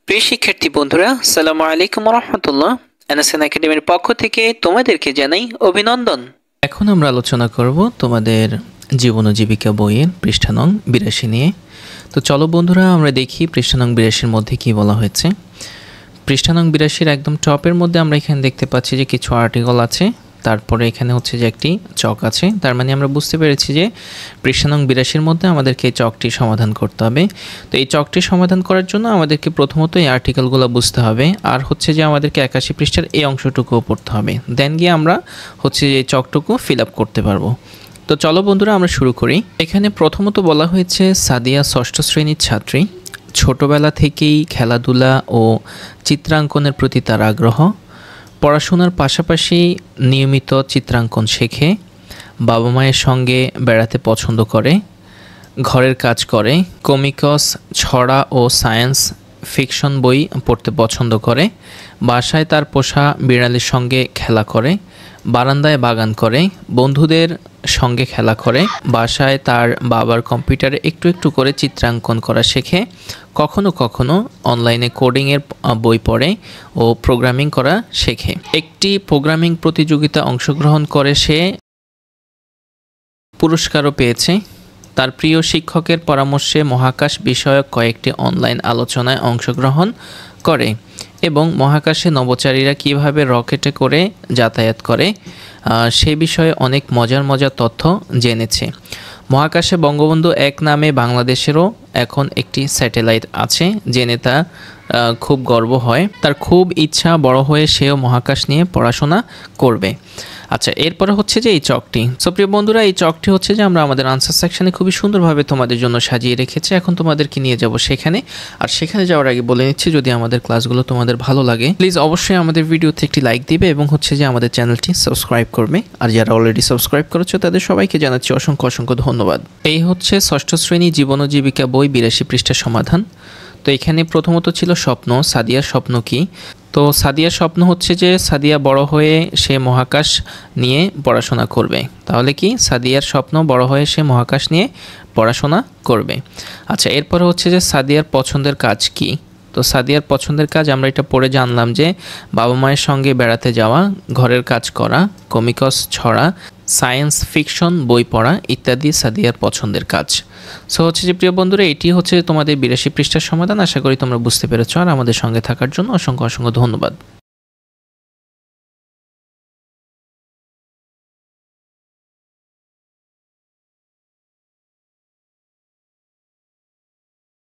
প্রিয় শিক্ষার্থী বন্ধুরা, আসসালামু আলাইকুম ওয়া রাহমাতুল্লাহ। এনএসএন একাডেমির পক্ষ থেকে তোমাদেরকে জানাই অভিনন্দন। এখন আমরা আলোচনা করব তোমাদের জীবন ও জীবিকা বইয়ের পৃষ্ঠা নং ৮২ নিয়ে। তো চলো বন্ধুরা, আমরা দেখি পৃষ্ঠা নং ৮২-এর মধ্যে কি বলা হয়েছে। পৃষ্ঠা নং ৮২-এর একদম টপের মধ্যে আমরা এখানে দেখতে পাচ্ছি যে কিছু আর্টিকেল আছে, তারপরে এখানে হচ্ছে যে একটি চক আছে। তার মানে আমরা বুঝতে পেরেছি যে পৃষ্ঠা নং ৮২-এর মধ্যে আমাদেরকে এই চকটি সমাধান করতে হবে। তো এই চকটি সমাধান করার জন্য আমাদেরকে প্রথমত এই আর্টিকেলগুলো বুঝতে হবে, আর হচ্ছে যে আমাদেরকে ৮১ পৃষ্ঠার এই অংশটুকুও পড়তে হবে। দেন গিয়ে আমরা হচ্ছে যে এই চকটুকু ফিল আপ করতে পারবো। তো চলো বন্ধুরা, আমরা শুরু করি। এখানে প্রথমত বলা হয়েছে সাদিয়া ষষ্ঠ শ্রেণীর ছাত্রী, ছোটবেলা থেকেই খেলাধুলা ও চিত্রাঙ্কনের প্রতি তার আগ্রহ, পড়াশোনার পাশাপাশি নিয়মিত চিত্রাঙ্কন শেখে, বাবা মায়ের সঙ্গে বেড়াতে পছন্দ করে, ঘরের কাজ করে, কমিকস, ছড়া ও সায়েন্স ফিকশন বই পড়তে পছন্দ করে, বাসায় তার পোষা বিড়ালের সঙ্গে খেলা করে, বারান্দায় বাগান করে, বন্ধুদের সঙ্গে খেলা করে, বাসায় তার বাবার কম্পিউটারে একটু একটু করে চিত্রাঙ্কন করা শেখে, কখনো কখনো অনলাইনে কোডিংয়ের বই পড়ে ও প্রোগ্রামিং করা শেখে। একটি প্রোগ্রামিং প্রতিযোগিতা অংশগ্রহণ করে সে পুরস্কারও পেয়েছে। তার প্রিয় শিক্ষকের পরামর্শে মহাকাশ বিষয়ক কয়েকটি অনলাইন আলোচনায় অংশগ্রহণ করে এবং মহাকাশে নভোচারীরা কীভাবে রকেটে করে যাতায়াত করে সে বিষয়ে অনেক মজার তথ্য জেনেছে। মহাকাশে বঙ্গবন্ধু ১ নামে বাংলাদেশেরও এখন একটি স্যাটেলাইট আছে জেনে তা খুব গর্ব হয়। তার খুব ইচ্ছা বড় হয়ে সেও মহাকাশ নিয়ে পড়াশোনা করবে। আচ্ছা, এরপরে হচ্ছে যে এই চকটি। সো প্রিয় বন্ধুরা, এই চকটি হচ্ছে যে আমরা আমাদের আনসার সেকশনে খুবই সুন্দরভাবে তোমাদের জন্য সাজিয়ে রেখেছি। এখন তোমাদেরকে নিয়ে যাব সেখানে। আর সেখানে যাওয়ার আগে বলে নিচ্ছি, যদি আমাদের ক্লাসগুলো তোমাদের ভালো লাগে প্লিজ অবশ্যই আমাদের ভিডিওতে একটি লাইক দিবে এবং হচ্ছে যে আমাদের চ্যানেলটি সাবস্ক্রাইব করবে। আর যারা অলরেডি সাবস্ক্রাইব করেছো তাদের সবাইকে জানাচ্ছি অসংখ্য ধন্যবাদ। এই হচ্ছে ষষ্ঠ শ্রেণী জীবন ও জীবিকা বই ৮২ পৃষ্ঠার সমাধান। তো এখানে প্রথমত ছিল স্বপ্ন। সাদিয়ার স্বপ্ন কি? তো সাদিয়ার স্বপ্ন হচ্ছে যে সাদিয়া বড় হয়ে সে মহাকাশ নিয়ে পড়াশোনা করবে। তাহলে কি সাদিয়ার স্বপ্ন বড় হয়ে সে মহাকাশ নিয়ে পড়াশোনা করবে। আচ্ছা, এরপরে হচ্ছে যে সাদিয়ার পছন্দের কাজ কি? তো সাদিয়ার পছন্দের কাজ আমরা এটা পড়ে জানলাম যে বাবা মায়ের সঙ্গে বেড়াতে যাওয়া, ঘরের কাজ করা, কমিকস ছড়া, সায়েন্স ফিকশন বই পড়া ইত্যাদি সাদিয়ার পছন্দের কাজ। সো হচ্ছে যে প্রিয় বন্ধুরা, এটি হচ্ছে তোমাদের ৮২ পৃষ্ঠার সমাধান। আশা করি তোমরা বুঝতে পেরেছো। আর আমাদের সঙ্গে থাকার জন্য অসংখ্য ধন্যবাদ।